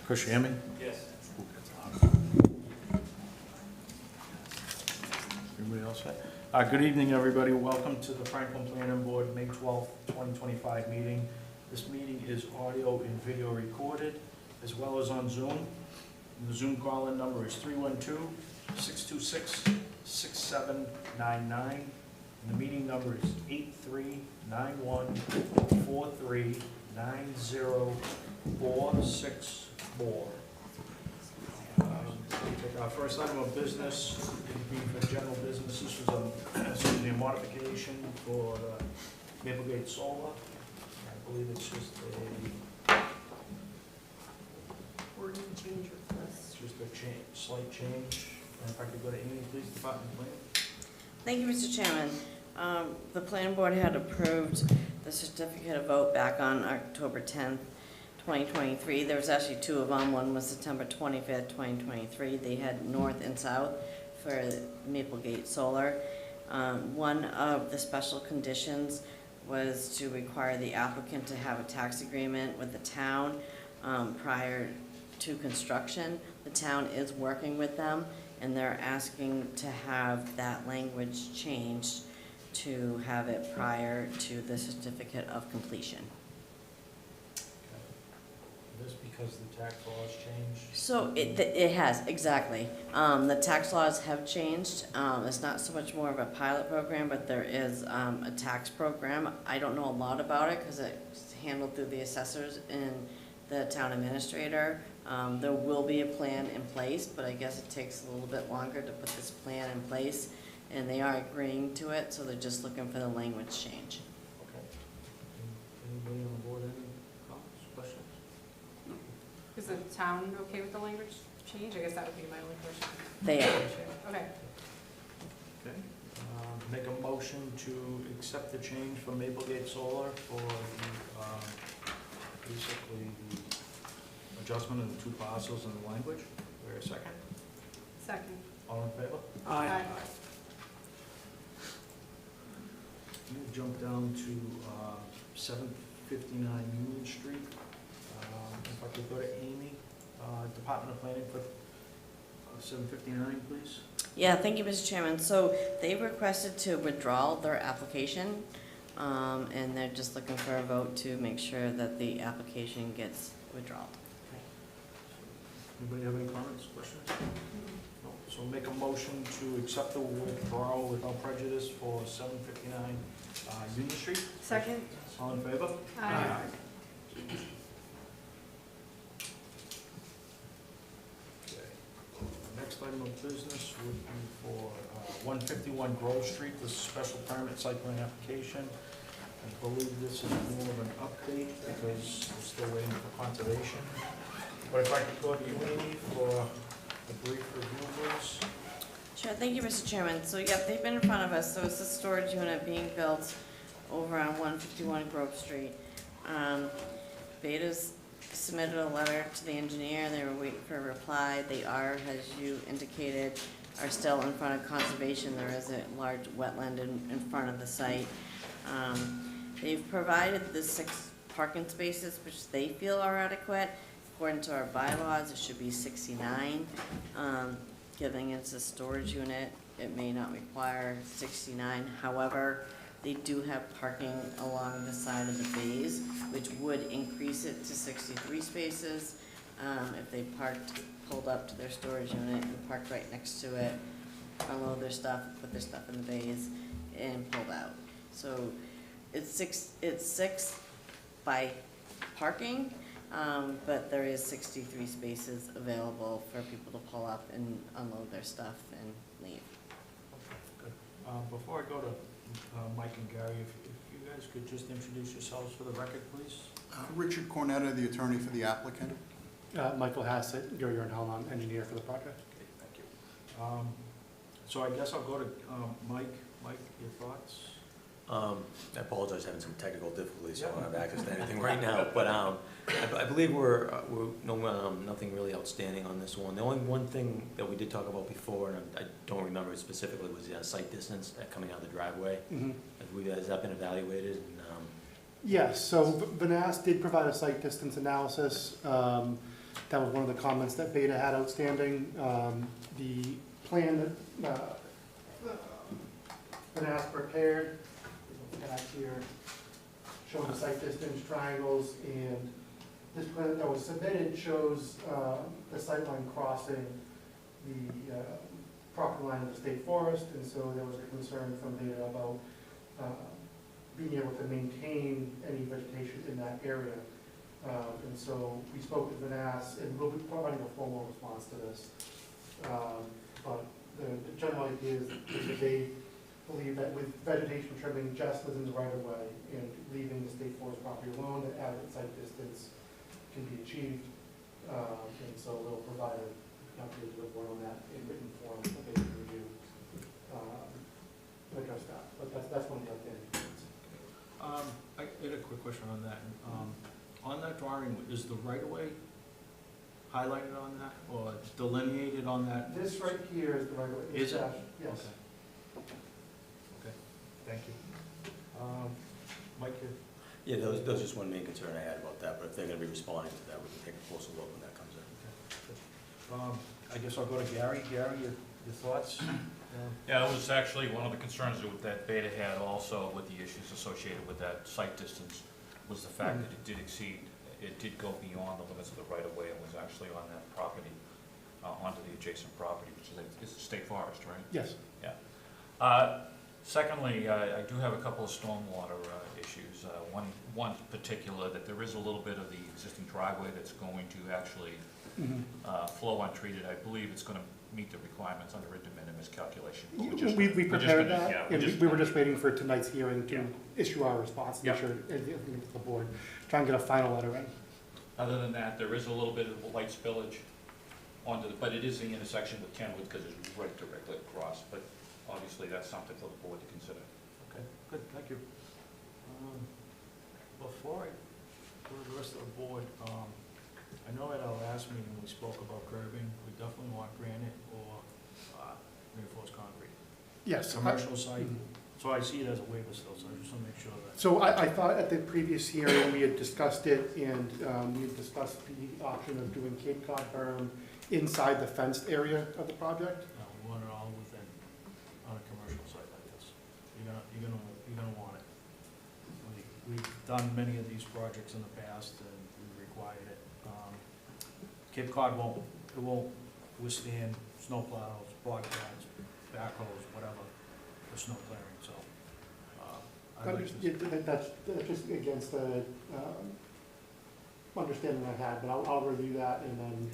Chris, you hear me? Yes. Everybody else set? Good evening, everybody. Welcome to the Franklin Planning Board, May 12th, 2025 meeting. This meeting is audio and video recorded, as well as on Zoom. The Zoom call-in number is 312-626-6799. And the meeting number is 8391-43-90-464. Our first item of business would be for general business. This was a modification for Maplegate Solar. I believe it's just Wording change request. a slight change. And if I could go to Amy, please, Department Plan. Thank you, Mr. Chairman. The planning board had approved the certificate of vote back on October 10th, 2023. There was actually two of them. One was September 25th, 2023. They had north and south for Maplegate Solar. One of the special conditions was to require the applicant to have a tax agreement with the town prior to construction. The town is working with them, and they're asking to have that language changed to have it prior to the certificate of completion. This because the tax laws changed? So it has, exactly. The tax laws have changed. It's not so much more of a pilot program, but there is a tax program. I don't know a lot about it because it's handled through the assessors and the town administrator. There will be a plan in place, but I guess it takes a little bit longer to put this plan in place, and they are agreeing to it, so they're just looking for the language change. Okay. Anybody on the board, any comments, questions? Is the town okay with the language change? I guess that would be my only question. They are. Okay. Okay. Make a motion to accept the change from Maplegate Solar for the, basically the adjustment of the two parcels in the language. Wait a second. Second. All in favor? Aye. You jump down to 759 Union Street. If I could go to Amy, Department of Planning for 759, please. Yeah, thank you, Mr. Chairman. So they requested to withdraw their application, and they're just looking for a vote to make sure that the application gets withdrawn. Anybody have any comments, questions? No. So make a motion to accept the withdrawal without prejudice for 759 Union Street. Second. All in favor? Aye. Okay. Next item of business would be for 151 Grove Street, this special permit site plan application. I believe this is more of an update because we're still waiting for conservation. But if I could go to you, Amy, for a brief review, please. Sure, thank you, Mr. Chairman. So, yep, they've been in front of us. So it's a storage unit being built over on 151 Grove Street. Beta's submitted a letter to the engineer. They were waiting for a reply. They are, as you indicated, are still in front of conservation. There is a large wetland in front of the site. They've provided the 6 parking spaces, which they feel are adequate. According to our bylaws, it should be 69. Given it's a storage unit, it may not require 69. However, they do have parking along the side of the bays, which would increase it to 63 spaces. If they pulled up to their storage unit and parked right next to it, unload their stuff, put their stuff in the bays, and pulled out. So it's six by parking. But there is 63 spaces available for people to pull up and unload their stuff and leave. Okay, good. Before I go to Mike and Gary, if you guys could just introduce yourselves for the record, please. Richard Cornetta, the attorney for the applicant. Michael Hassett, Urier and Hellman, engineer for the project. Okay, thank you. So I guess I'll go to Mike. Mike, your thoughts? I apologize, having some technical difficulties, so I don't have access to anything right now, but I believe we're nothing really outstanding on this one. The only one thing that we did talk about before, and I don't remember it specifically, was the site distance coming out of the driveway. Has that been evaluated? And, Yes, so Vanass did provide a site distance analysis. That was one of the comments that Beta had outstanding. The plan that Vanessa prepared, back here, showing the site distance triangles, and this plan that was submitted shows the sightline crossing the property line of the state forest, and so there was a concern from Beta about being able to maintain any vegetation in that area. And so we spoke with Vanessa, and we'll be providing a formal response to this. But the general idea is that they believe that with vegetation trimming just within the right of way and leaving the state forest property alone, that adequate site distance can be achieved. And so they'll provide an update to the board on that in written form that they can review to address that. But that's one of the updated. I had a quick question on that. On that drawing, is the right-of-way highlighted on that, or delineated on that? This right here is the right of way. Is it? Yes. Okay, thank you. Mike, Yeah, that was just one main concern I had about that, but if they're gonna be responding to that, we can take a closer look when that comes in. I guess I'll go to Gary. Gary, your thoughts? Yeah, it was actually one of the concerns that Beta had also with the issues associated with that site distance was the fact that it did go beyond the limits of the right-of-way and was actually on that property, onto the adjacent property, which is the state forest, right? Yes. Secondly, I do have a couple of stormwater issues. One particular, that there is a little bit of the existing driveway that's going to actually flow untreated. I believe it's gonna meet the requirements under a de minimis calculation. But we're just- We we're just prepared gonna- that, yeah, and we were just waiting for tonight's hearing Yeah. to issue our response, to Yeah. make sure everything to the board, try and get a final letter in. Other than that, there is a little bit of a light spillage onto the, but it is the intersection with Kenwood because it's right directly across. But obviously, that's something for the board to consider. Okay, good, thank you. Before I go to the rest of the board, I know at our last meeting, we spoke about curbing. We definitely want granite or reinforced concrete. Yes. Commercial site, so I see it as a waiver still, so I just want to make sure that. So I thought at the previous hearing, we had discussed it, and we had discussed the option of doing Cape Cod berm inside the fenced area of the project. No, we want it all within, on a commercial site like this. You're gonna want it. We've done many of these projects in the past, and we required it. Cape Cod won't withstand snow plows, bobcats, backhoes, whatever, for snow clearing, so. I like this. That's just against the understanding I had, but I'll review that, and then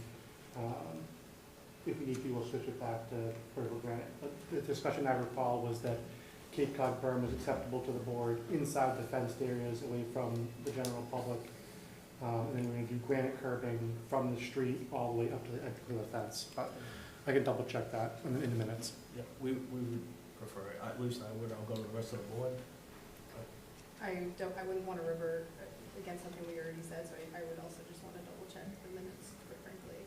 if we need to, we'll switch it back to vertical granite. But the discussion I recall was that Cape Cod berm is acceptable to the board inside the fenced areas away from the general public. And then we're gonna do granite curbing from the street all the way up to the edge of the fence. But I can double check that in the minutes. Yeah, we would prefer it, at least I would. I'll go to the rest of the board. I wouldn't want to revert against something we already said, so I would also just want to double check the minutes, quite frankly.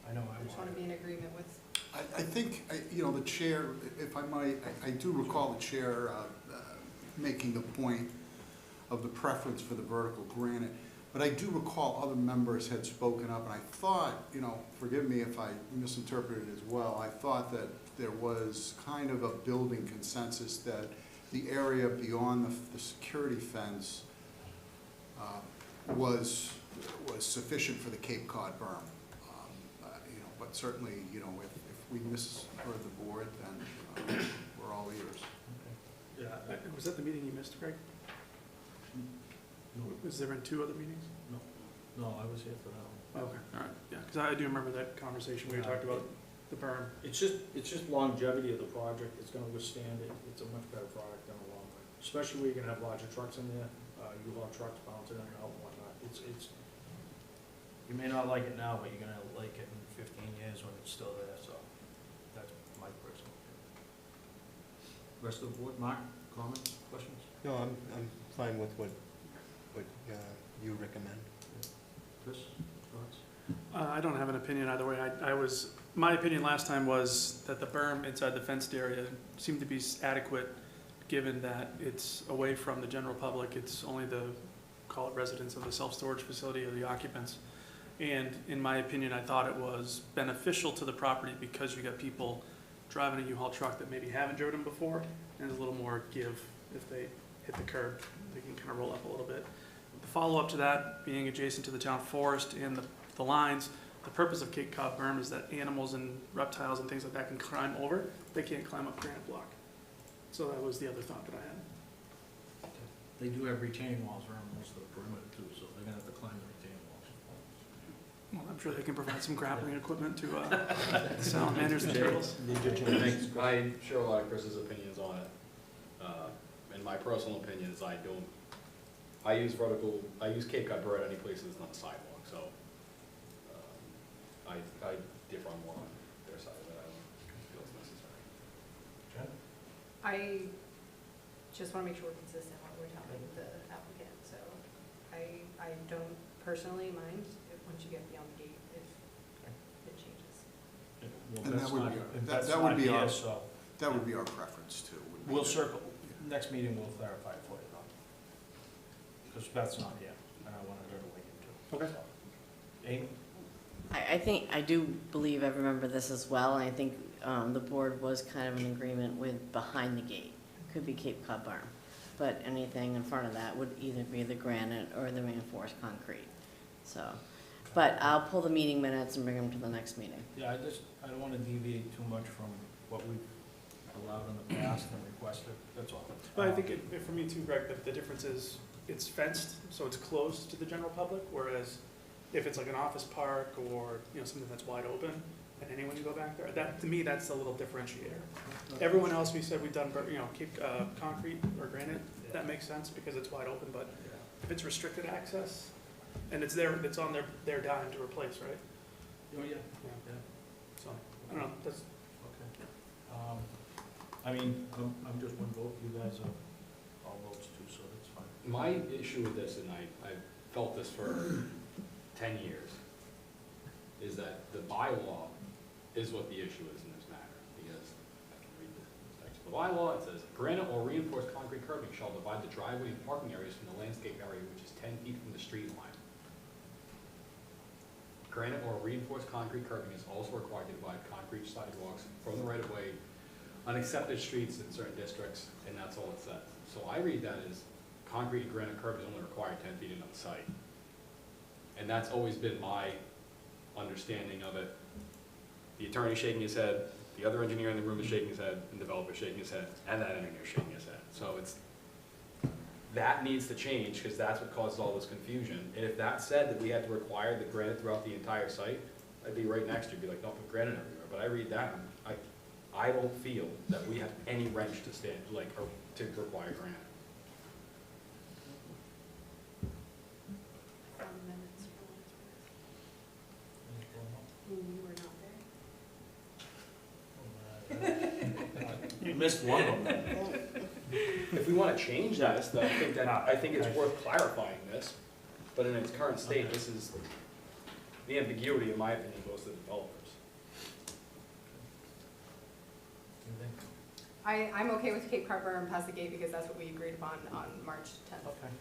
I know I just want to be in agreement with. I think, the chair, if I might, I do recall the chair making the point of the preference for the vertical granite, but I do recall other members had spoken up, and I thought, forgive me if I misinterpreted as well, I thought that there was kind of a building consensus that the area beyond the security fence was sufficient for the Cape Cod berm. But certainly, if we misheard the board, then we're all ears. Yeah. Was that the meeting you missed, Greg? No, Was there been two other meetings? no, I was here for that one. Okay, all right, yeah, because I do remember that conversation, we talked about the berm. It's just longevity of the project. It's gonna withstand it. It's a much better product in the long run, especially where you're gonna have larger trucks in there, U-Haul trucks bouncing in and out and whatnot. You may not like it now, but you're gonna like it in 15 years when it's still there, so that's my personal opinion. Rest of the board, Mark, comments, questions? No, I'm fine with what you recommend. Chris, thoughts? I don't have an opinion either way. My opinion last time was that the berm inside the fenced area seemed to be adequate, given that it's away from the general public. It's only call it residents of the self-storage facility or the occupants. And in my opinion, I thought it was beneficial to the property because you got people driving a U-Haul truck that maybe haven't driven them before, and there's a little more give if they hit the curb, they can kind of roll up a little bit. The follow-up to that, being adjacent to the town forest and the lines, the purpose of Cape Cod berm is that animals and reptiles and things like that can climb over, they can't climb up granite block. So that was the other thought that I had. They do have retaining walls around most of the perimeter too, so they're gonna have to climb the retaining walls. Well, I'm sure they can provide some grappling equipment to salamanders and turtles. Thanks. I share a lot of Chris's opinions on it. And my personal opinion is I use Cape Cod Bird any place that's not a sidewalk, so I differ on more on their side of it. I don't feel it's necessary. Jen? I just want to make sure we're consistent what we're telling the applicant, so I don't personally mind if, once you get beyond the gate, if it changes. Well, And that's that would not- be- if that- that's that would not be here, our- so That would be our preference too. would be we'll to- circle, next meeting we'll clarify it for you though. Because Beth's not here, and I wanted her to weigh in too. Okay. Amy? I think, I do believe I remember this as well, and I think the board was kind of in agreement with behind the gate, could be Cape Cod berm. But anything in front of that would either be the granite or the reinforced concrete, so. But I'll pull the meeting minutes and bring them to the next meeting. Yeah, I don't want to deviate too much from what we've allowed in the past and requested, that's all. But I think for me too, Greg, the difference is it's fenced, so it's closed to the general public, whereas if it's like an office park or, you know, something that's wide open and anyone can go back there, that, to me, that's a little differentiator. Everyone else, we said we've done, you know, keep concrete or granite, that makes sense because it's wide open, but if it's restricted access and it's there, it's on their dime to replace, right? Oh, yeah. Yeah. So, I don't know, that's, Okay. I mean, I'm just one vote, you guys are all votes too, so that's fine. My issue with this, and I've felt this for 10 years, is that the bylaw is what the issue is in this matter, because I can read the text of the bylaw, it says, granite or reinforced concrete curbing shall divide the driveway and parking areas from the landscape area, which is 10 feet from the street line. Granite or reinforced concrete curbing is also required to divide concrete sidewalks from the right-of-way on accepted streets in certain districts, and that's all it says. So I read that as concrete and granite curb is only required 10 feet into the site. And that's always been my understanding of it. The attorney's shaking his head, the other engineer in the room is shaking his head, and the developer's shaking his head, and that engineer's shaking his head. So that needs to change, because that's what causes all this confusion. And if that said that we had to require the granite throughout the entire site, I'd be right next to you, be like, don't put granite everywhere. But I read that, and I don't feel that we have any wrench to stand, like, or to require granite. From minutes from last week. When you were not there. You missed one of them. If we want to change this, though, I think it's worth clarifying this, but in its current state, this is, the ambiguity, in my opinion, goes to the developers. I'm okay with Cape Cod berm past the gate because that's what we agreed upon on March 10th, Okay.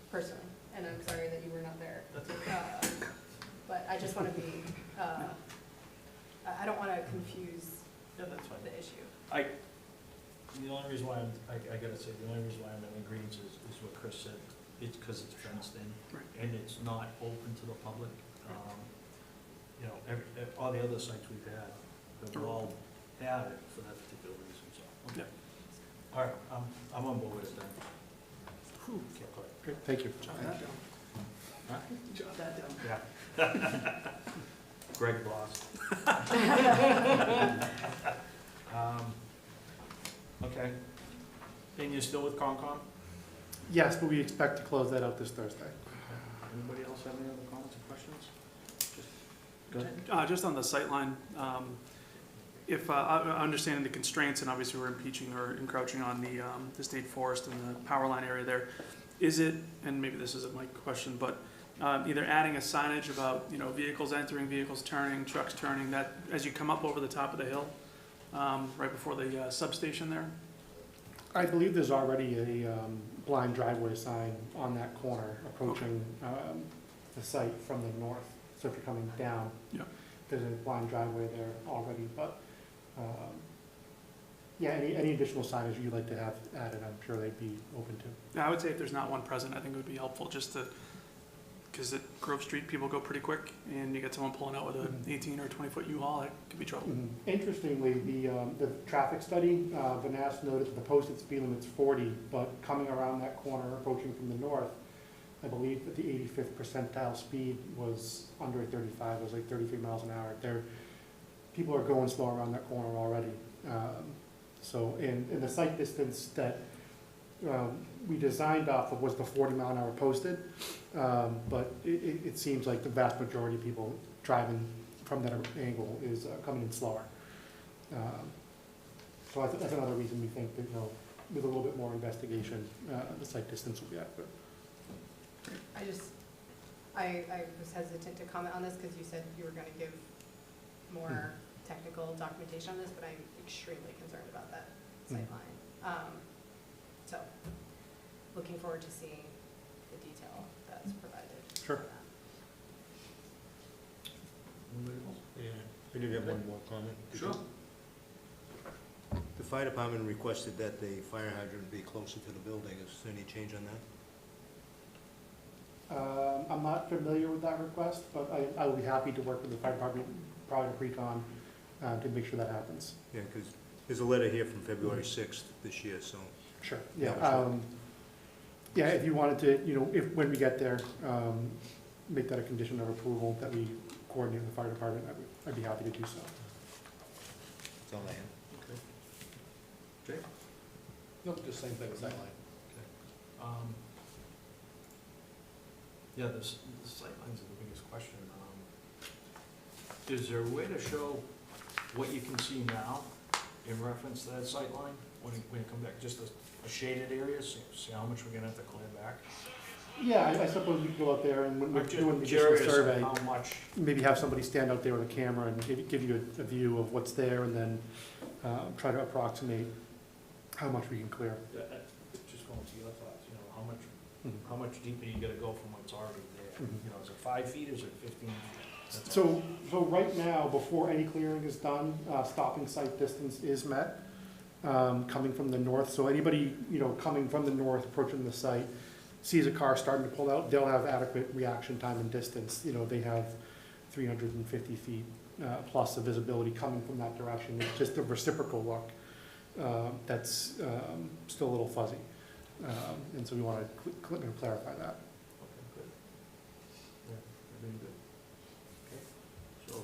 personally. And I'm sorry that you were not there. That's okay. But I just want to be, I don't want to confuse Yeah, that's fine. the issue. The only reason why I gotta say, the only reason why I'm in agreement is what Chris said. It's because it's fenced in, Right. and it's not open to the public. You know, all the other sites we've had, have all had it for that particular reason, so. Okay. All right, I'm on board with it then. Whew, kept quiet. Great, thank you. jot that down. Huh? Jot that down. Yeah. Greg lost. Okay. And you're still with Concom? Yes, but we expect to close that out this Thursday. Anybody else have any other comments or questions? Go ahead. Just on the sightline, if, understanding the constraints, and obviously we're impeaching or encroaching on the state forest and the power line area there, is it, and maybe this isn't my question, but either adding a signage about, you know, vehicles entering, vehicles turning, trucks turning, that as you come up over the top of the hill, right before the substation there? I believe there's already a blind driveway sign on that corner approaching the site from the north. so if you're coming down. Yeah. There's a blind driveway there already, but, yeah, any additional signage you'd like to have added, I'm sure they'd be open to. Yeah, I would say if there's not one present, I think it would be helpful just to, because at Grove Street, people go pretty quick, and you get someone pulling out with an 18 or 20-foot U-Haul, that could be trouble. Interestingly, the traffic study, Vanass noted that the posted speed limit's 40, but coming around that corner, approaching from the north, I believe that the 85th percentile speed was under 35, it was like 33 miles an hour. People are going slow around that corner already. So, and the sight distance that we designed off of was the 40 mile an hour posted, but it seems like the vast majority of people driving from that angle is coming in slower. So that's another reason we think that, you know, with a little bit more investigation, the sight distance will be adequate. I was hesitant to comment on this because you said you were gonna give more technical documentation on this, but I'm extremely concerned about that sightline. So, looking forward to seeing the detail that's provided. Sure. for that. Yeah, we did have one more comment. Sure. The fire department requested that the fire hydrant be closer to the building. Is there any change on that? I'm not familiar with that request, but I will be happy to work with the fire department, prior to pre-con, to make sure that happens. Yeah, because there's a letter here from February 6th this year, so. Sure, Yeah, yeah. Yeah, if you wanted to, you know, when we get there, make that a condition of approval that we coordinate with the fire department, I'd be happy to do so. That's all I have. Okay. Jake? No, just same thing, sightline. Yeah, the sightlines are the biggest question. Is there a way to show what you can see now in reference to that sightline when you come back? Just a shaded area, see how much we're gonna have to clear back? Yeah, I suppose we could go out there and when we're I'm doing the just additional curious survey, how much, maybe have somebody stand out there with a camera and give you a view of what's there and then try to approximate how much we can clear. just going to your thoughts, you know, how much deeper you gotta go from what's already there? You know, is it 5 feet, is it 15 feet? That's all. So right now, before any clearing is done, stopping sight distance is met, coming from the north. So anybody, you know, coming from the north, approaching the site, sees a car starting to pull out, they'll have adequate reaction time and distance. You know, they have 350 feet plus of visibility coming from that direction. It's just a reciprocal look that's still a little fuzzy. And so we want to clarify that. Okay, good. Yeah, you're doing good. Okay, so,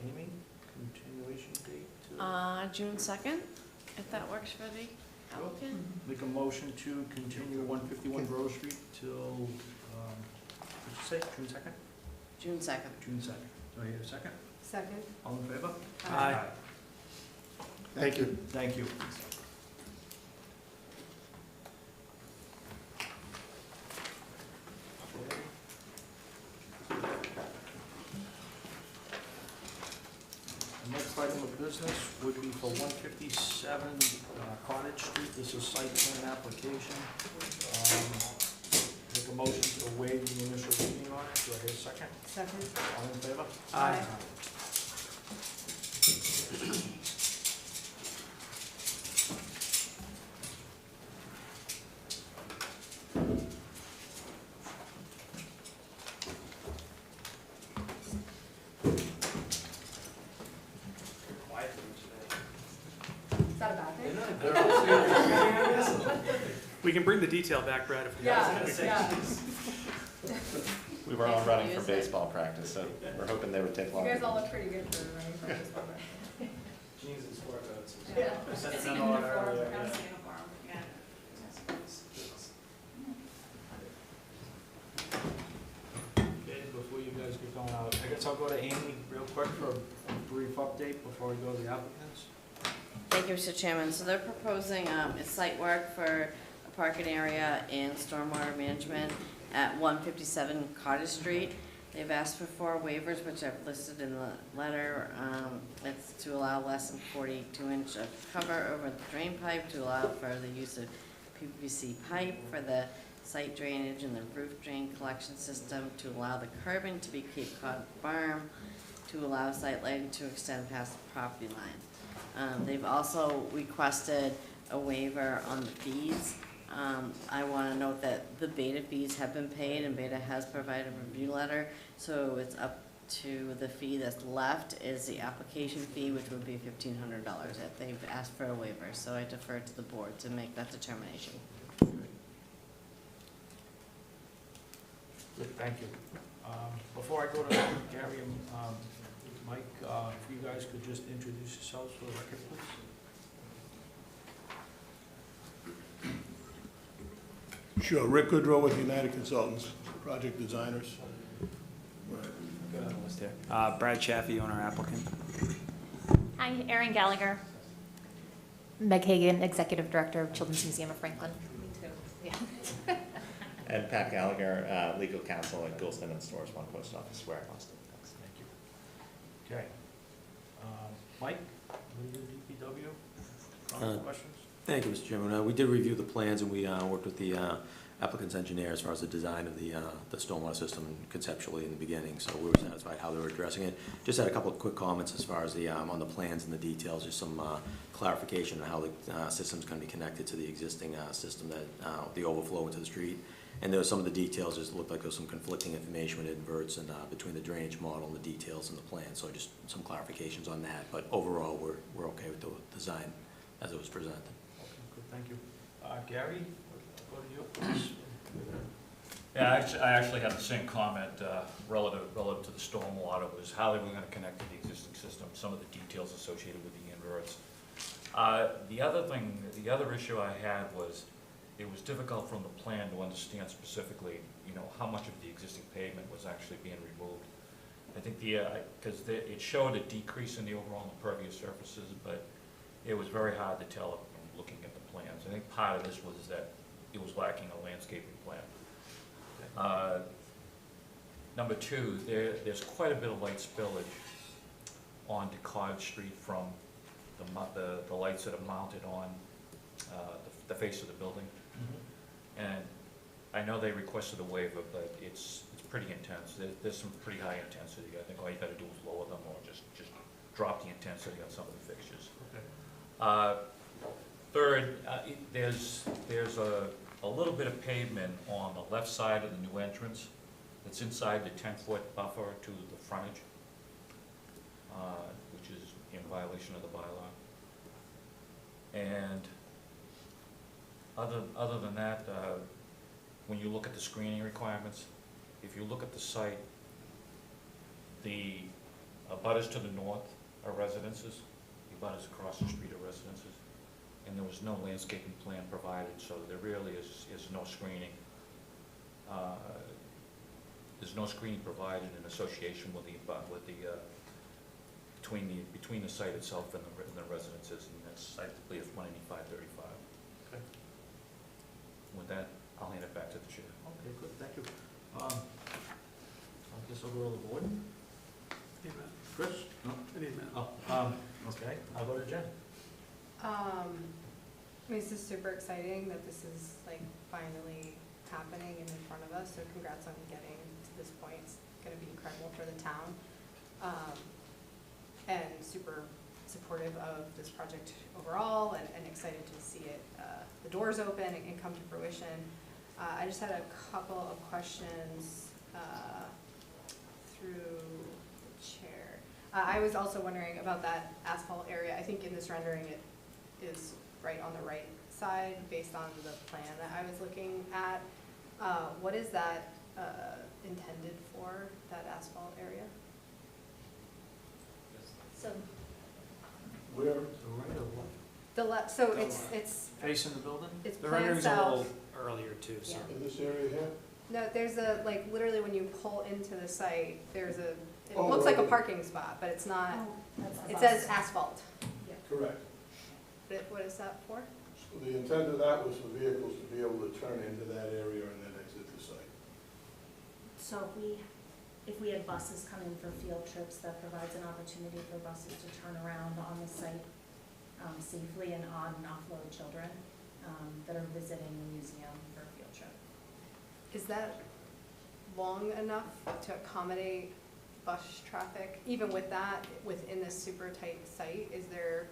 Amy, continuation date to? June 2nd, if that works for the applicant. Make a motion to continue 151 Grove Street till, what'd you say, June 2nd? June 2nd. June 2nd. Do I hear a second? Second? All in favor? Aye. Thank you. Thank you. The next item of business would be for 157 Cottage Street. This is site plan application. Make a motion to waive the initial reading on it. Do I hear a second? Second? All in favor? Aye. Is that a bad thing? We can bring the detail back, Brad, if you guys. Yeah. We were all running for baseball practice, so we're hoping they would take You longer. guys all look pretty good for running for this one. Jeans and sport coats. Yeah. Sent them on earlier, yeah. Okay, before you guys get going out, I guess I'll go to Amy real quick for a brief update before we go to the applicants. Thank you, Mr. Chairman. So they're proposing a site work for a parking area and stormwater management at 157 Cottage Street. They've asked for 4 waivers, which I've listed in the letter. It's to allow less than 42-inch of cover over the drain pipe, to allow for the use of PVC pipe for the site drainage and the roof drain collection system to allow the curbing to be Cape Cod berm, to allow site lighting to extend past the property line. They've also requested a waiver on the fees. I want to note that the Beta fees have been paid and Beta has provided a review letter, so it's up to the fee that's left is the application fee, which would be $1,500 if they've asked for a waiver. So I defer to the board to make that determination. Good, thank you. Before I go to Gary and Mike, if you guys could just introduce yourselves for the record, please. Sure, Rick Goodrow with United Consultants, project designers. Brad Chaffee, owner applicant. Hi, Erin Gallagher. Meg Hagan, Executive Director of Children's Museum of Franklin. Me too. Yeah. And Pat Gallagher, legal counsel at Goulston and Stores, One Post Office Square, Boston. Thanks. Thank you. Okay. Mike, will you do DPW? Comment, questions? Thank you, Mr. Chairman. We did review the plans, and we worked with the applicant's engineer as far as the design of the stormwater system conceptually in the beginning, so we were satisfied how they were addressing it. Just had a couple of quick comments as far as the on the plans and the details, just some clarification on how the system's going to be connected to the existing system, that the overflow into the street. And there were some of the details, just looked like there was some conflicting information with inverts and between the drainage model and the details in the plan, so just some clarifications on that. But overall, we're okay with the design as it was presented. Okay, good, thank you. Gary, go to you, please. Yeah, I actually had the same comment relative to the stormwater, was how they were going to connect to the existing system, some of the details associated with the inverts. The other issue I had was, it was difficult from the plan to understand specifically, how much of the existing pavement was actually being removed. I think because it showed a decrease in the overall impervious surfaces, but it was very hard to tell from looking at the plans. I think part of this was that it was lacking a landscaping plan. Number two, there's quite a bit of light spillage onto Cottage Street from the lights that are mounted on the face of the building. And I know they requested a waiver, but it's pretty intense. There's some pretty high intensity. I think all you gotta do is lower them or just drop the intensity on some of the fixtures. Okay. Third, there's a little bit of pavement on the left side of the new entrance that's inside the 10-foot buffer to the frontage, which is in violation of the bylaw. And other than that, when you look at the screening requirements, if you look at the site, the abutters to the north are residences, the abutters across the street are residences, and there was no landscaping plan provided, so there really is no screening. There's no screening provided in association with between the site itself and the residences, and that's, I believe, 185/35. Okay. With that, I'll hand it back to the chair. Okay, good, thank you. I guess I'll go to the board. Chris? No? Okay, I'll go to Jen. This is super exciting that this is finally happening and in front of us, so congrats on getting to this point. It's gonna be incredible for the town. And super supportive of this project overall and excited to see it, the doors open and come to fruition. I just had a couple of questions through the chair. I was also wondering about that asphalt area. I think in this rendering it is right on the right side based on the plan that I was looking at. What is that intended for, that asphalt area? So, Where? So right or left? The left, so it's Facing the building? it's The plan rendering's a little south. earlier too, so. Yeah. In this area here? No, there's a, literally when you pull into the site, there's it Oh, looks like a okay. parking spot, but it's not, that's it says asphalt. Correct. What is that for? So the intent of that was for vehicles to be able to turn into that area and then exit the site. so if we had buses coming for field trips, that provides an opportunity for buses to turn around on the site safely and on and offload children that are visiting the museum for a field trip. is that long enough to accommodate bus traffic? Even with that, within this super tight site, is there,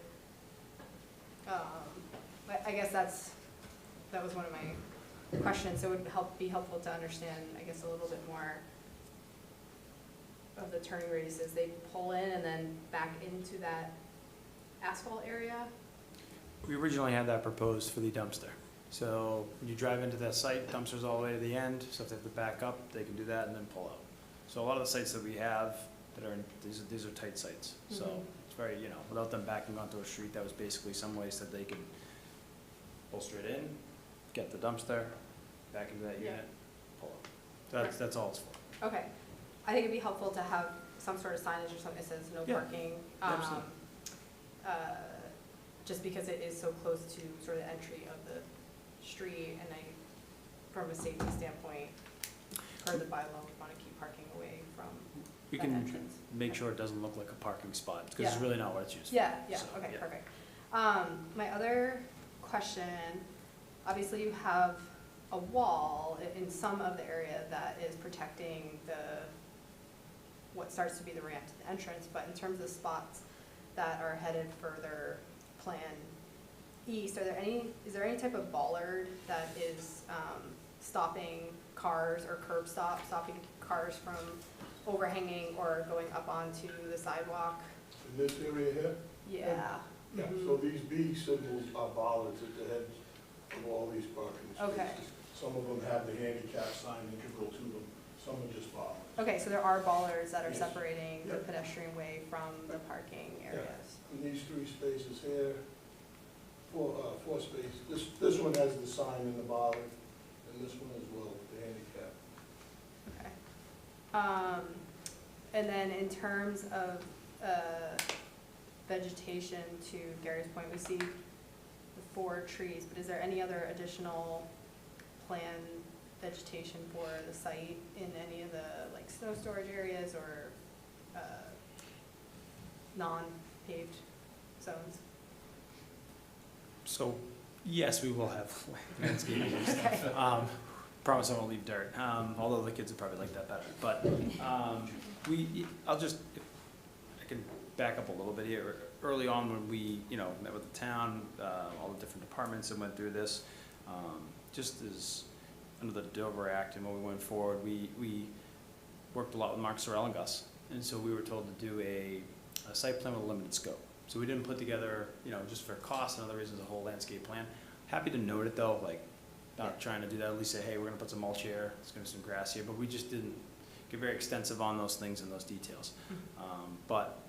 I guess that was one of my questions, so it would be helpful to understand, I guess, a little bit more of the turning radiuses. They pull in and then back into that asphalt area? We originally had that proposed for the dumpster. So when you drive into that site, dumpster's all the way to the end, so if they have to back up, they can do that and then pull out. So a lot of the sites that we have that are, these are tight sites. So Mhm. it's very, without them backing onto a street, that was basically some ways that they could pull straight in, get the dumpster, back into that Yeah. unit, pull out. So that's all it's for. Okay. I think it'd be helpful to have some sort of signage or something that says no Yeah, parking. absolutely. Just because it is so close to sort of the entry of the street, and from a safety standpoint, per the bylaw, we want to keep parking away from We that can entrance. make sure it doesn't look like a parking spot, because it's Yeah. really not what it's used for. Yeah, So, okay, yeah. perfect. My other question, obviously you have a wall in some of the area that is protecting what starts to be the ramp to the entrance, but in terms of spots that are headed further plan east, is there any type of bollard that is stopping cars or stopping cars from overhanging or going up onto the sidewalk? In this area here? Yeah. Yeah, Mhm. so these B symbols are bollards at the heads of all these parking spaces. Okay. Some of them have the handicap sign integral to them, some are just bollards. Okay, so there are bollards that are Yes. separating the Yep. pedestrian way from the parking areas. And these three spaces here, four spaces, this one has the sign in the bollard, and this one as well, the handicap. Okay. And then in terms of vegetation, to Gary's point, we see the 4 trees, but is there any other additional planned vegetation for the site in any of the snow storage areas or non-paved zones? So, yes, we will have landscaping and Okay. stuff. Promise I won't leave dirt, although the kids would probably like that better. But I can back up a little bit here. Early on when we, met with the town, all the different departments and went through this, just as under the Dover Act and when we went forward, we worked a lot with Mark Sorrell and Gus. And so we were told to do a site plan with a limited scope. So we didn't put together, just for cost and other reasons, a whole landscape plan. Happy to note it though, not trying to do that, at least say, hey, we're gonna put some mulch here, there's gonna be some grass here, but we just didn't get very extensive on those things and those details. But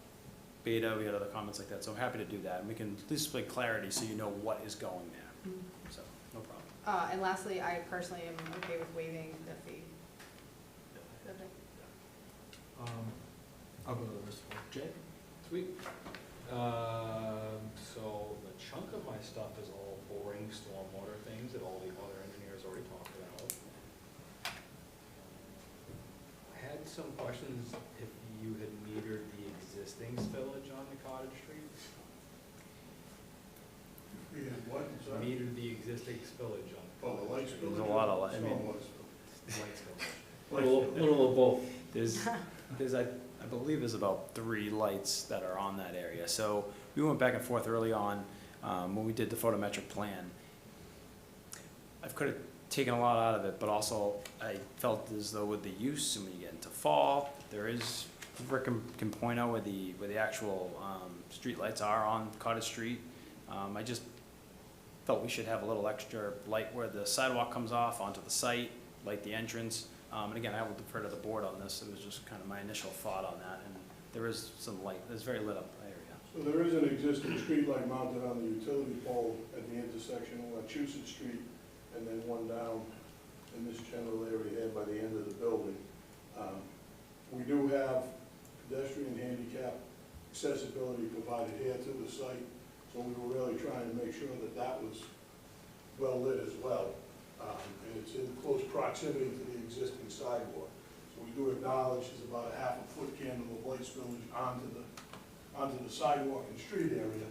Beta, we had other comments like that, so I'm happy to do that, and we can at least display clarity so you know what is going there, so, no problem. And lastly, I personally am okay with waiving the fee. I'll go to the rest of it. Jay? Sweet. So the chunk of my stuff is all boring stormwater things that all the other engineers already talked about. I had some questions if you had metered the existing spillage on the Cottage Street. We had what, I'm sorry? Metered the existing spillage on. Oh, the light spillage. There's a lot of, Stormwater spillage. Light spillage. little of both. There's I believe there's about 3 lights that are on that area. So we went back and forth early on when we did the photometric plan. I could have taken a lot out of it, but also I felt as though with the use and when you get into fall, there is, Rick can point out where the actual street lights are on Cottage Street. I just felt we should have a little extra light where the sidewalk comes off onto the site, light the entrance. And again, I will defer to the board on this, it was just kind of my initial thought on that, and there is some light, it's very lit up area. So there is an existing street light mounted on the utility pole at the intersection of Wachusett Street, and then one down in this general area here by the end of the building. We do have pedestrian handicap accessibility provided here to the site, so we were really trying to make sure that that was well lit as well. And it's in close proximity to the existing sidewalk. So we do acknowledge there's about a half a foot candle of light spillage onto the sidewalk and street area.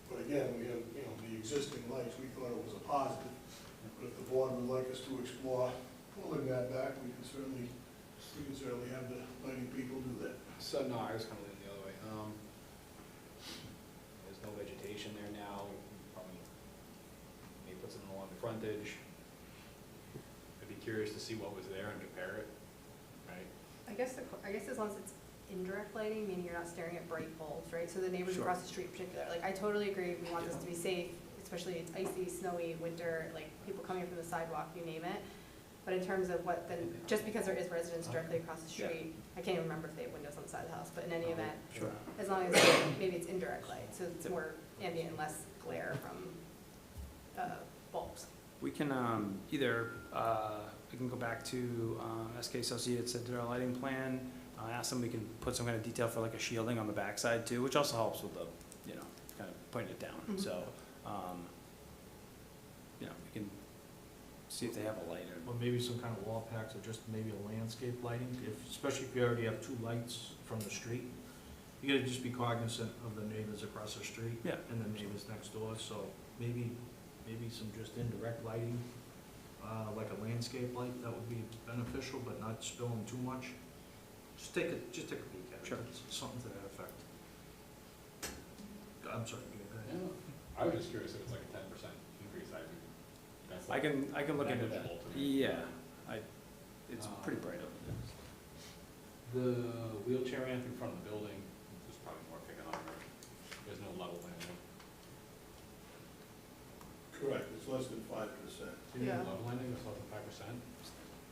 But again, we have, the existing lights, we thought it was a positive. But if the board would like us to explore pulling that back, we can certainly have the lighting people do that. So, no, I was kind of leaning the other way. There's no vegetation there now, we probably maybe put something along the frontage. I'd be curious to see what was there and compare it, right? I guess as long as it's indirect lighting, meaning you're not staring at bright bulbs, right? So the neighbors Sure. across the street in particular, like, I totally agree, we want this to be safe, especially it's icy, snowy, winter, like, people coming from the sidewalk, you name it. But in terms of what then, just because there is residents directly across the street, I can't even remember if they have windows on the side of the house, but in any event, Sure. as long as maybe it's indirect light, so it's more ambient and less glare from bulbs. We can either, we can go back to SK Associates that did our lighting plan, ask them, we can put some kind of detail for like a shielding on the backside too, which also helps with the, kind of pointing it down. Mhm. So, we can see if they have a light or. Or maybe some kind of wall packs, or just maybe a landscape lighting, especially if you already have two lights from the street. You gotta just be cognizant of the neighbors across the street. Yeah. And the neighbors next door, so maybe some just indirect lighting, like a landscape light, that would be beneficial, but not spilling too much. Just take a peek at it. Sure. Something to that effect. I'm sorry, go ahead. I was just curious if it's like a 10% increase, that's I like can look into that. negligible to me. Yeah, it's pretty bright over there. The wheelchair ramp in front of the building, there's probably more picking on there. There's no level landing. Correct, it's less than 5%. Yeah. Level landing is less than 5%?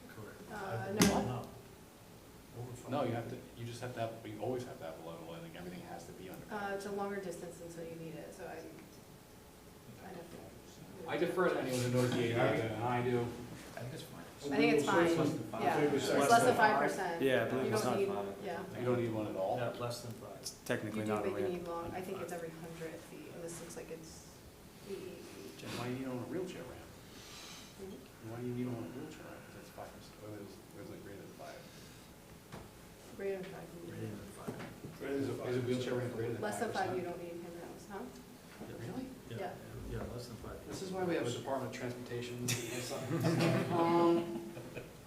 Correct. No. Over five. No, you just have to have, you always have to have a level landing, everything has to be under. It's a longer distance until you need it, so I'd have to. I defer to anyone who knows the area than I do. I think it's fine. I think it's fine, yeah, it's less than 5%. Yeah, I believe You it's don't not need, 5. yeah. You don't need one at all? Yeah, less than 5. It's You technically do, not a but you ramp. need long, I think it's every 100 feet, and this looks like it's 88 feet. Jen, why do you need on a wheelchair ramp? Mhm. Why do you need on a wheelchair ramp? That's 5%, there's like greater than 5. Greater than 5. Greater than 5. Is a wheelchair ramp greater than 5%? Less than 5, you don't need handrails, huh? Really? Yeah. Yeah, less than 5. This is why we have a Department of Transportation.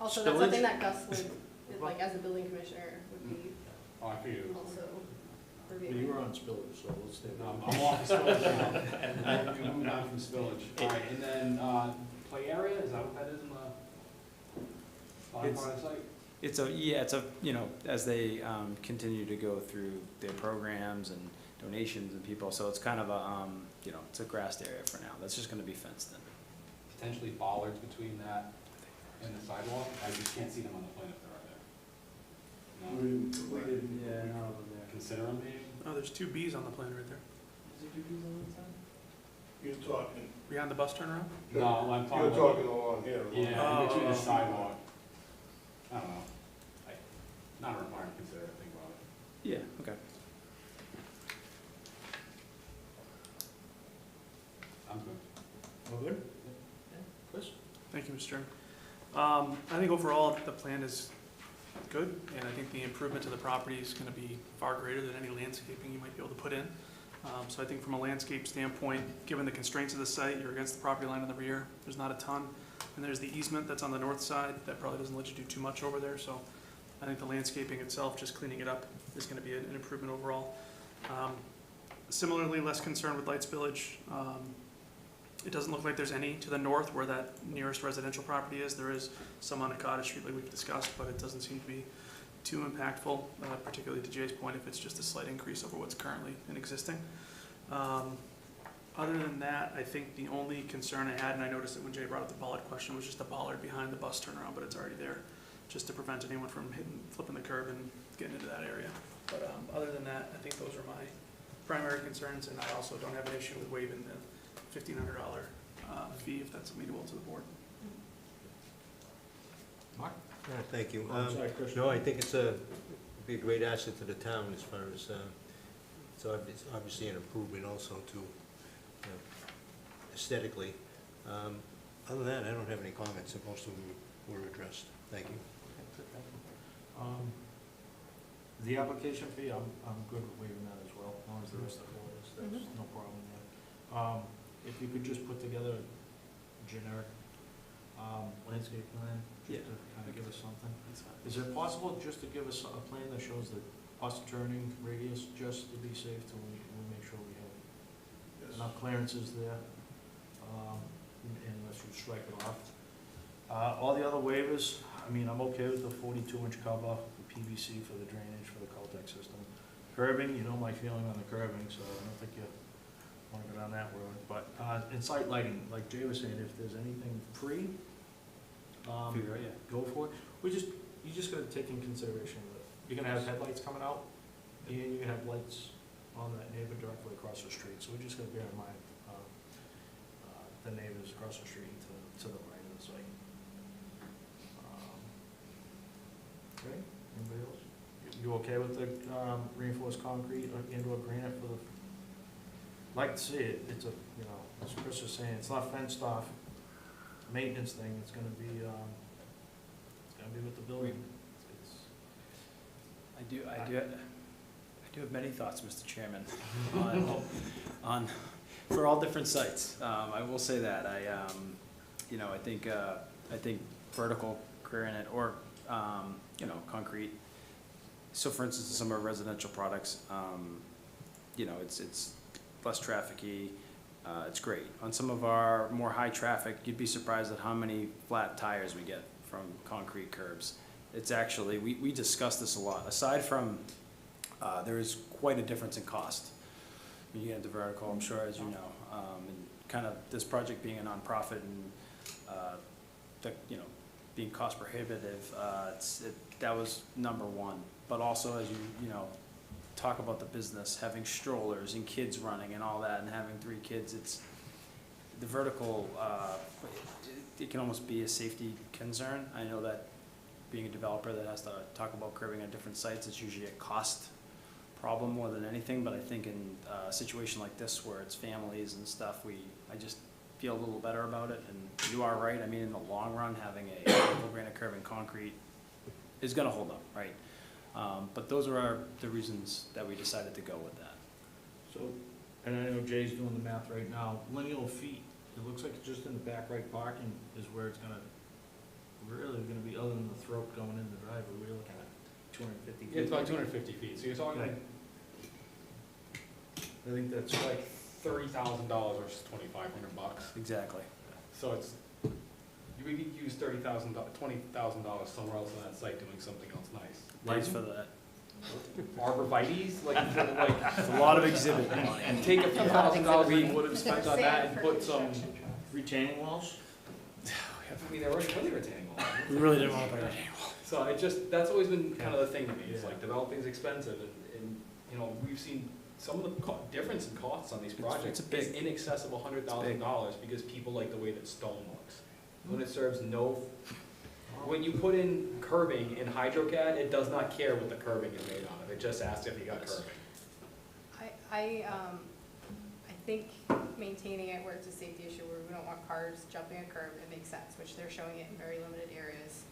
Also, that's something that Gus would, like, as a building commissioner, would be Oh, I figured it was. also Well, reviewing. you were on spillage, so let's stay. No, I'm off the spillage now. We moved on from spillage. All right, and then, play area, is that what that is in the bottom part of the site? It's a, as they continue to go through their programs and donations and people, so it's kind of a, it's a grassed area for now. That's just gonna be fenced in. Potentially bollards between that and the sidewalk? I just can't see them on the plan if they're right there. No? We didn't. Yeah, no, over there. Consider them maybe? Oh, there's two Bs on the plan right there, You're talking, behind the bus turnaround. No, I'm talking. you're talking along here. Yeah, in between Oh. the sidewalk. I don't know. Not a requirement, consider it, think about it. Yeah, okay. I'm good. All good? Chris? Thank you, Mr. Chairman. I think overall, the plan is good, and I think the improvement to the property is gonna be far greater than any landscaping you might be able to put in. So I think from a landscape standpoint, given the constraints of the site, you're against the property line in the rear, there's not a ton. And there's the easement that's on the north side, that probably doesn't let you do too much over there, so I think the landscaping itself, just cleaning it up, is gonna be an improvement overall. Similarly, less concerned with light spillage. It doesn't look like there's any to the north where that nearest residential property is. There is some on a Cottage Street like we've discussed, but it doesn't seem to be too impactful, particularly to Jay's point, if it's just a slight increase over what's currently in existing. Other than that, I think the only concern I had, and I noticed it when Jay brought up the bollard question, was just the bollard behind the bus turnaround, but it's already there, just to prevent anyone from flipping the curb and getting into that area. But other than that, I think those are my primary concerns, and I also don't have an issue with waiving the $1,500 fee if that's amenable to the board. Mark? Thank you. I'm sorry, Chris. No, I think it's be a great asset to the town as far as, it's obviously an improvement also to aesthetically. Other than that, I don't have any comments, and most of them were addressed. Thank you. The application fee, I'm good with waiving that as well, as long as the rest of the board is, there's no problem there. If you could just put together a generic landscape plan Yeah. to kind of give us something. That's fine. Is it possible just to give us a plan that shows the bus turning radius, just to be safe, till we make sure we have Yes. enough clearances there, unless you strike it off? All the other waivers, I mean, I'm okay with the 42-inch cover, the PVC for the drainage for the Caltech system. Curbing, you know my feeling on the curbing, so I don't think you want to go down that road. But in site lighting, like Jay was saying, if there's anything free, Figure out, yeah. go for it. You just gotta take in consideration that you're gonna have headlights coming out, and you're gonna have lights on that neighbor directly across the street, so we just gotta bear in mind, the neighbors across the street to the right of the site. Okay, anybody else? You okay with the, reinforced concrete and/or granite for the, like to see it, it's a, you know, as Chris was saying, it's not fenced off, maintenance thing, it's gonna be with the building. I do have many thoughts, Mr. Chairman, for all different sites. I will say that, I think vertical granite or, concrete. So for instance, some of our residential products, it's less traffic-y, it's great. On some of our more high traffic, you'd be surprised at how many flat tires we get from concrete curbs. It's actually, we discuss this a lot. Aside from, there is quite a difference in cost. When you get into vertical, I'm sure, as you know, and kind of this project being a nonprofit and, being cost prohibitive, that was number one. But also, as you talk about the business, having strollers and kids running and all that, and having 3 kids, it's the vertical. It can almost be a safety concern. I know that being a developer that has to talk about curbing on different sites, it's usually a cost problem more than anything. But I think in a situation like this where it's families and stuff, I just feel a little better about it. And you are right. I mean, in the long run, having a vertical granite curb and concrete is going to hold up, right? But those are the reasons that we decided to go with that. So, and I know Jay's doing the math right now, lineal feet, it looks like just in the back right parking is where it's really gonna be, other than the throat going in the driveway, we're looking at 250 feet. It's about 250 feet, so you're talking like I think that's like $30,000 versus $2,500. Exactly. So it's, you would use $20,000 somewhere else on that site doing something else nice. Thanks for that. Arborvitae's, It's a lot of exhibit money. and take a few $1,000 we would have spent on that and put some, retaining walls? I mean, they're already putting retaining walls. We really didn't want to put it anymore. So that's always been kind of the thing to me, it's like developing is expensive and we've seen some of the difference in costs on these projects it's is in excess of $100,000 because people like the way that stone looks. When it serves when you put in curbing in HydroCAD, it does not care what the curbing is made out of, it just asks if you got curbing. I think maintaining it where it's a safety issue, where we don't want cars jumping a curb, it makes sense, which they're showing it in very limited areas.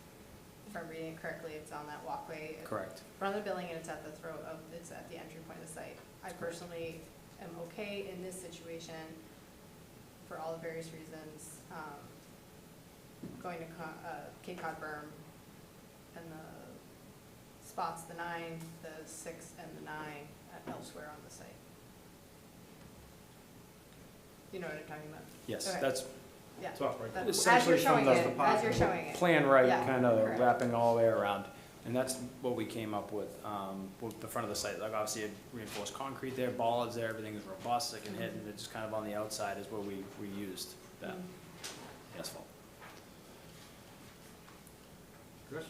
If I'm reading it correctly, it's on that walkway. Correct. In front of the building, and it's at the it's at the entry point of the site. I personally am okay in this situation for all the various reasons, going to Cape Cod berm and the spots, the 9, the 6, and the 9 elsewhere on the site. You know what I'm talking about? Yes, Okay. that's Yeah. Top right. That's- essentially as you're from showing the it, as you're showing it. plan right, Yeah, kind of correct. wrapping all the way around. And that's what we came up with the front of the site. Like obviously it reinforced concrete there, bollards there, everything is robust, it can hit, and it's kind of on the outside is where we used that asphalt. Chris?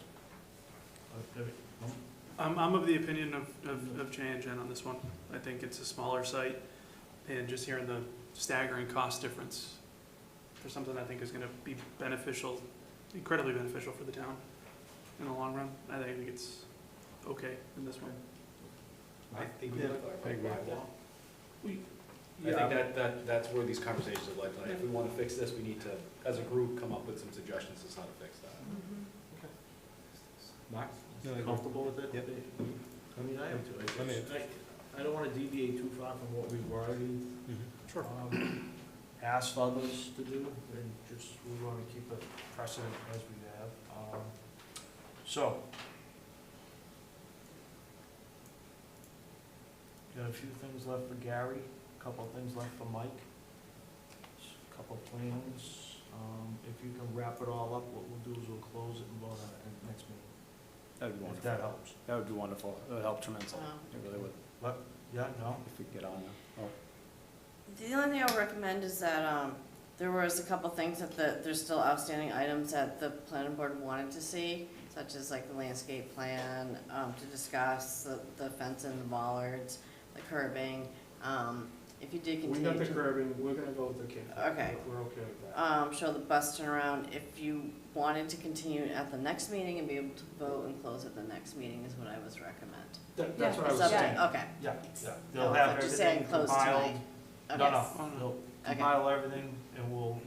I'm of the opinion of Jay and Jen on this one. I think it's a smaller site, and just hearing the staggering cost difference for something I think is gonna be beneficial, incredibly beneficial for the town in the long run. I think it's okay in this one. I think we Yeah, look I agree. I think that's where these conversations have led tonight. If we want to fix this, we need to, as a group, come up with some suggestions as how to fix that. Mark, No, I agree. comfortable with it? Yep. I mean, I am too. I I don't wanna deviate too far from what we've already Sure. asked others to do, and just, we wanna keep it precedent as we have. So, got a few things left for Gary, a couple of things left for Mike, a couple of plans. If you can wrap it all up, what we'll do is we'll close it and vote on it at the next meeting, That would be if wonderful. that helps. That would be wonderful. It would help tremendously. It really would, Yeah, no? if we could get on there. Oh. The only thing I'll recommend is that, there was a couple things that there's still outstanding items that the planning board wanted to see, such as like the landscape plan, to discuss the fence and the bollards, the curbing. If you did We continue got the to, curbing, we're gonna go with the kid. Okay. We're okay with that. show the bus turnaround, if you wanted to continue at the next meeting and be able to vote and close at the next meeting is what I was recommend. That's what I It's was up to- saying. Okay. Yeah, yeah. Oh, They'll I have thought you said everything close compiled. tonight. No, Okay. no, they'll Okay. compile everything and we'll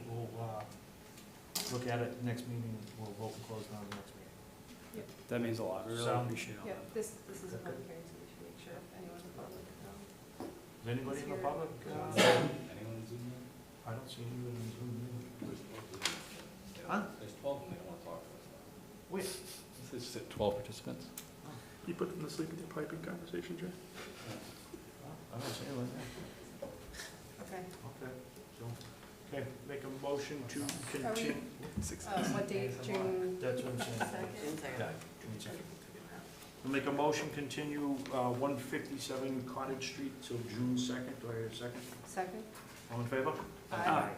look at it next meeting, we'll vote and close it on the next meeting. That means a lot. I really Sound- appreciate all Yeah, that. this is a public hearing, so we should make sure if anyone in the public knows. Is anybody in the public? Anyone Zoom in? I don't see anybody in Zoom either. Huh? There's 12 and they don't want to talk to us. Wait, This is 12 participants. You put them to sleep with your piping conversation, Jay? I don't see anyone there. Okay. Okay, so, okay, make a motion to Are we- continue. What date, June That's what I'm saying. second? Yeah, June second. We'll make a motion, continue 157 Cottage Street till June 2nd. Do I hear a second? Second? All in favor? Aye.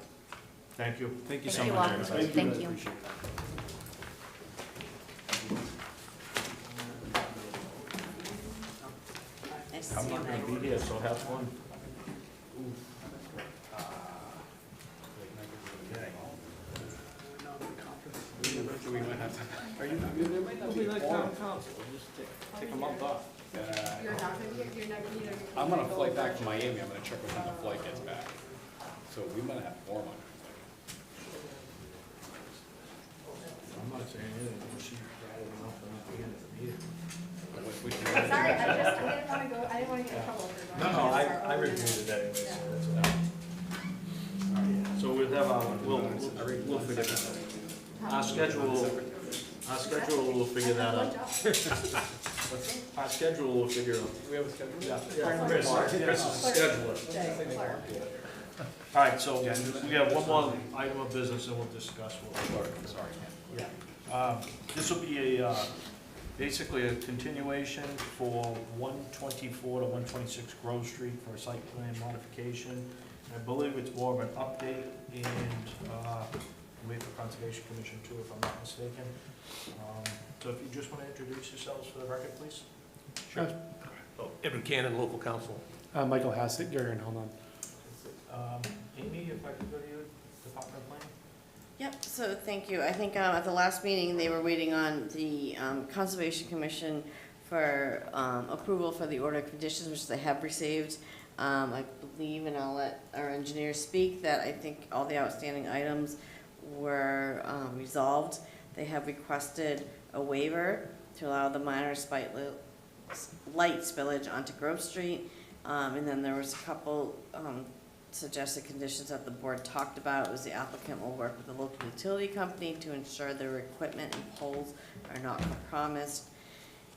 Thank you. Thank you Thank so you much. all. everybody. Thank you. Appreciate that. Nice to I'm see you, not gonna Mike. be here, so have fun. We might have to. Are you, There might not be a quorum. council, just take a month off. You're not gonna get, you're not gonna either. I'm on a flight back from Miami, I'm gonna check when the flight gets back. So we might have four months. I'm not saying anything, she brought it enough for not being at the meeting. Sorry, I didn't wanna go, I didn't wanna get in trouble for going. No, against our I own- reviewed it anyway, so Yeah. that's what happened. So we'll have we'll figure that out. Our schedule will figure that out. Our schedule will figure out. We have a schedule? Yeah, Chris is the scheduler. Jay, Clark. All right, so we have one more item of business and we'll discuss. Sorry. Yeah. This will be a, basically a continuation for 124 to 126 Grove Street for a site plan modification. I believe it's more of an update and wait for Conservation Commission too, if I'm not mistaken. So if you just want to introduce yourselves for the record, please. Sure. Edwin Cannon, local council. Michael Hassett, Gary, hold on. Amy, if I could go to you, Department of Planning? Yep, so thank you. I think at the last meeting, they were waiting on the Conservation Commission for approval for the order of conditions, which they have received. I believe, and I'll let our engineer speak, that I think all the outstanding items were resolved. They have requested a waiver to allow the minor light spillage onto Grove Street. And then there was a couple suggested conditions that the board talked about. It was the applicant will work with the local utility company to ensure their equipment and poles are not compromised.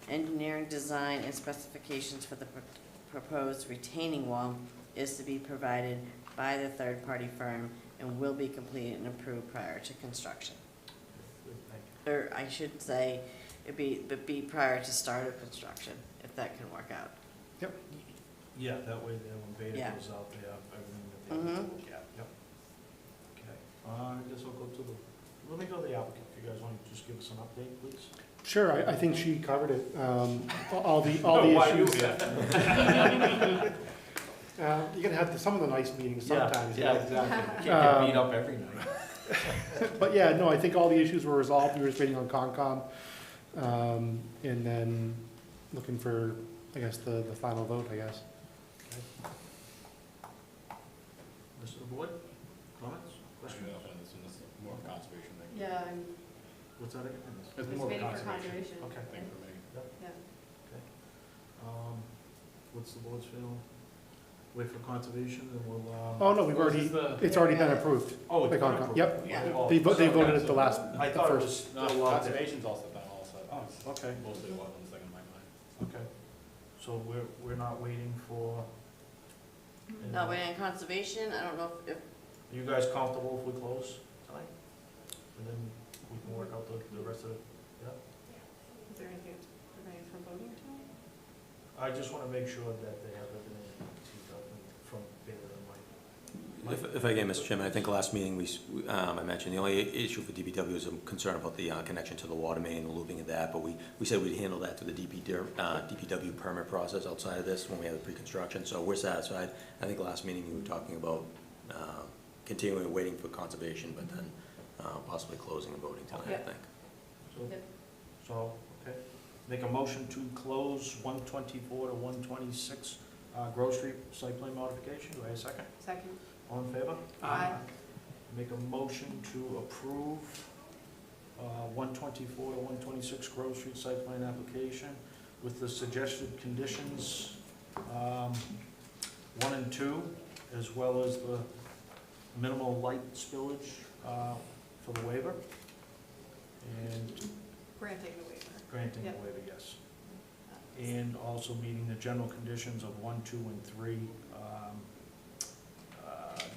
Engineering design and specifications for the proposed retaining wall is to be provided by the third-party firm and will be completed and approved prior to construction. Or I should say, it'd be prior to start of construction, if that can work out. Yeah, that way then when Beta Yeah. goes out, they have everything that they have to look at, yep. Okay, I guess I'll go to let me go to the applicant, if you guys want to just give us an update, please. Sure, I think she covered it, all the Why you issues. here? You're gonna have some of the nice meetings sometimes. Yeah, exactly. Can't get beat up every night. But yeah, no, I think all the issues were resolved, we were just waiting on Concom, and then looking for, I guess, the final vote, I guess. Rest of the board, comments, questions? This is more of a conservation thing. Yeah, I'm What's that again? It's just more of a waiting for conservation conservation. Okay. thing for me. Yeah. What's the board's feeling? wait for conservation, and we'll, Oh, no, we've Well, already, this is the- it's already been approved. oh, it's Like, been on- approved. Yep, Yeah. Oh, they voted at the last, I the thought it first. was No, still out there. conservation's also been all set. Oh, okay, Mostly the wetlands thing in my mind. okay. So we're not waiting for? Not waiting on conservation, I don't know if, Are you guys comfortable if we close tonight? And then we can work out the rest of it? Is there anything preventing us from voting tonight? I just wanna make sure that they have everything from Beta and Mike. If I can, Mr. Chairman, I think last meeting I mentioned the only issue for DPW is a concern about the connection to the water main, the looping of that, but we said we'd handle that through the DPW permit process outside of this when we have the pre-construction, so we're satisfied. I think last meeting you were talking about continuing waiting for conservation, but then possibly closing and voting tonight, I Yep. think. So, Yep. so, okay. Make a motion to close 124 to 126 Grove Street site plan modification. Do I have a second? Second. All in favor? Aye. Make a motion to approve 124 to 126 Grove Street site plan application with the suggested conditions 1 and 2, as well as the minimal light spillage for the waiver, and Granting the waiver. granting the Yep. waiver, yes. And also meeting the general conditions of 1, 2, and 3,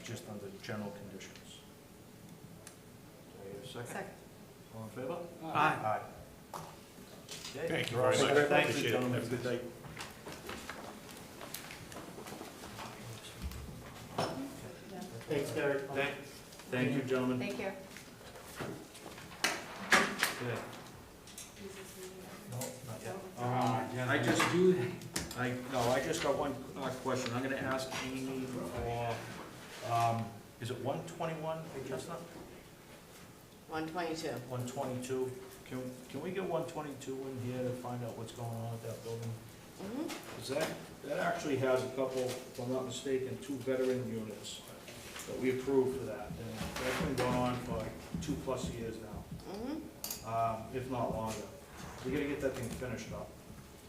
just under general conditions. Do I hear a second? Second. All in favor? Aye. Aye. Okay, Thank you you're all very set. much. Thank you, Appreciate it. gentlemen. Have a good day. Thanks, Gary. Thank you, gentlemen. Thank you. Okay. No, not yet. I just got one question. I'm gonna ask Amy for, is it 121 Chestnut? 122. 122? Can we get 122 in here to find out what's going on with that building? Mhm. Because that actually has a couple, if I'm not mistaken, 2 veteran units that we approved for that. And that's been going on for like 2+ years now, Mhm. if not longer. We gotta get that thing finished up,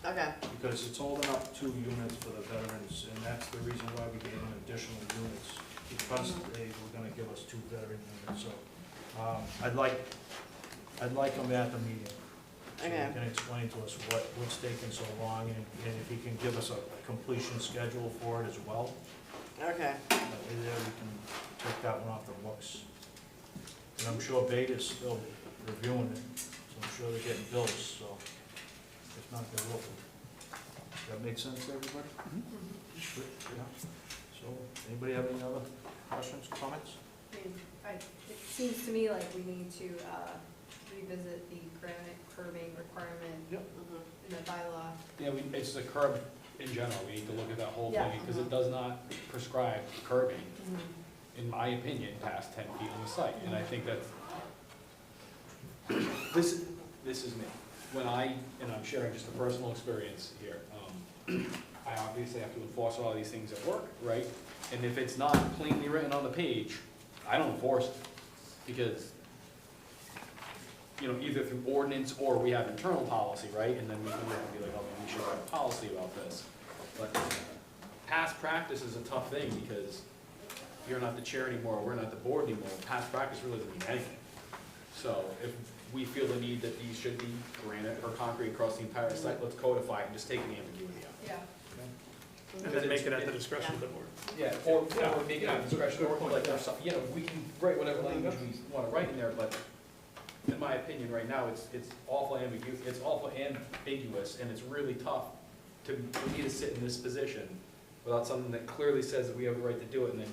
Okay. because it's holding up 2 units for the veterans, and that's the reason why we gave them additional units, because they were gonna give us 2 veteran units, so, I'd like them at the meeting. So Okay. he can explain to us what's taking so long, and if he can give us a completion schedule for it as well. Okay. That way there we can take that one off the books. And I'm sure Beta's still reviewing it, so I'm sure they're getting bills, so if not, they will. Does that make sense to everybody? Good, yeah. So, anybody have any other questions, comments? I mean, it seems to me like we need to revisit the granite curbing requirement Mhm. in the bylaw. Yeah, it's the curb in general, we need to look at that whole Yeah. thing, because it does not prescribe curbing, in my opinion, past 10 feet on the site, and I think that's, this is me. When and I'm sharing just a personal experience here, I obviously have to enforce all these things at work, right? And if it's not plainly written on the page, I don't enforce it, because, either through ordinance or we have internal policy, right? And then we can be like, oh, we should write a policy about this. But past practice is a tough thing, because you're not the chair anymore, we're not the board anymore, past practice really doesn't mean anything. So if we feel the need that these should be granite or concrete across the entire site, let's codify it and just take the ambiguity out. Yeah. And then make it at the discretion of the board. Yeah, or make it at discretion, or like, there's some, we can write whatever language we wanna write in there, but in my opinion, right now, it's awful ambiguous, and it's really tough for me to sit in this position without something that clearly says that we have the right to do it, and then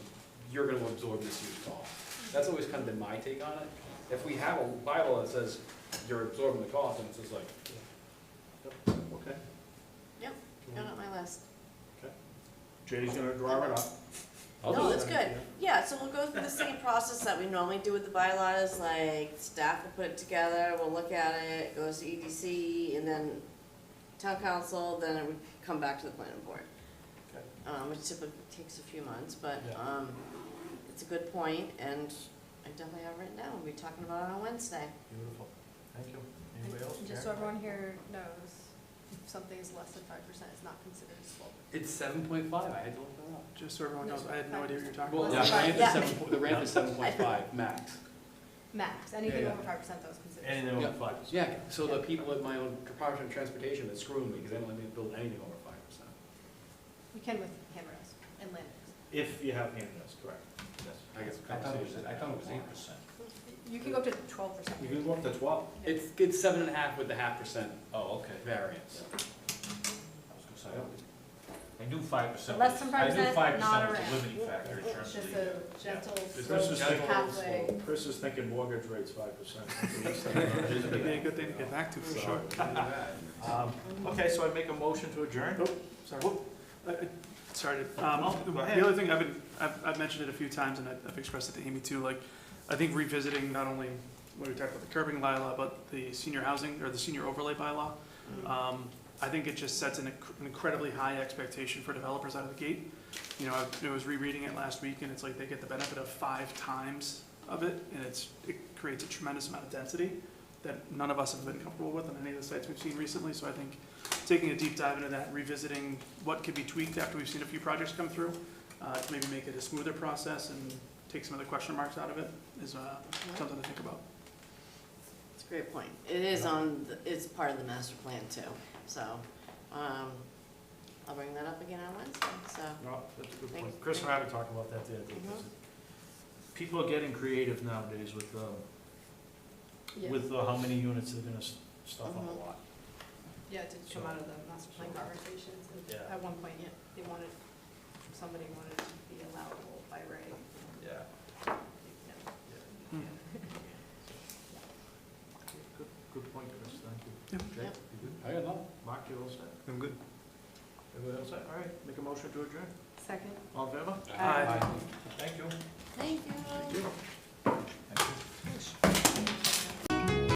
you're gonna absorb this huge cost. That's always kind of been my take on it. If we have a bylaw that says you're absorbing the cost, and it's just like, Okay. Yep, got it on my list. Jay's gonna draw it up. No, it's good. Yeah, so we'll go through the same process that we normally do with the bylaws, like staff will put it together, we'll look at it, it goes to EDC, and then town council, then it would come back to the planning board. Okay. Which typically takes a few months, but, Yeah. it's a good point, and I definitely have it written down, we'll be talking about it on Wednesday. Beautiful. Thank you. Anybody else? Just so everyone here knows, if something is less than 5%, it's not considered a slope. It's 7.5, I had to look that up. Just so everyone knows, I had no idea what you're talking Well, about. the ramp Yeah. is 7, the ramp is 7.5 max. Max, anything Yeah, yeah. over 5% that was considered. Anything Yeah. over 5%. Yeah, so the people at my own Department of Transportation that's screwing me, because they don't let me build anything over 5%. You can with handrails and landings. If you have handrails, correct. Yes. I guess I thought it was 8%. You can go up to 12%. You can go up to 12. It's 7.5 with the 0.5% Oh, okay. variance. I was gonna say, I knew 5%. Less than I knew 5%, 5% not was around. a limiting factor in It's terms just of the. a gentle Chris slope is thinking, pathway. Chris is thinking mortgage rate's 5%. It'd be a good thing to get back to, for sure. Okay, so I make a motion to adjourn? Sorry. Whoop. Sorry, Go ahead. the other thing, I've mentioned it a few times, and I've expressed it to Amy too, like, I think revisiting not only when we talked about the curbing bylaw, but the senior housing, or the senior overlay bylaw, I think it just sets an incredibly high expectation for developers out of the gate. You know, I was rereading it last week, and it's like they get the benefit of 5 times of it, and it creates a tremendous amount of density that none of us have been comfortable with on any of the sites we've seen recently, so I think taking a deep dive into that, revisiting what could be tweaked after we've seen a few projects come through, to maybe make it a smoother process and take some of the question marks out of it, is something to think about. It's a great point. It is it's part of the master plan too, so, I'll bring that up again on Wednesday, so. No, that's a good Thanks. point. Chris and I were talking about that the other day. Mhm. People are getting creative nowadays with, Yeah. how many units they're gonna stuff on a Mhm. lot. Yeah, it did come out of the master plan conversations, and Yeah. at one point, yeah, somebody wanted it to be allowable by right. Yeah. Yeah. Good point, Chris, thank you. Yep. Jake, Yep. you good? I got nothing. Mark, you all set? I'm good. Everybody else set? All right, make a motion to adjourn. Second. All in favor? Aye. Thank you. Thank you. Thank you.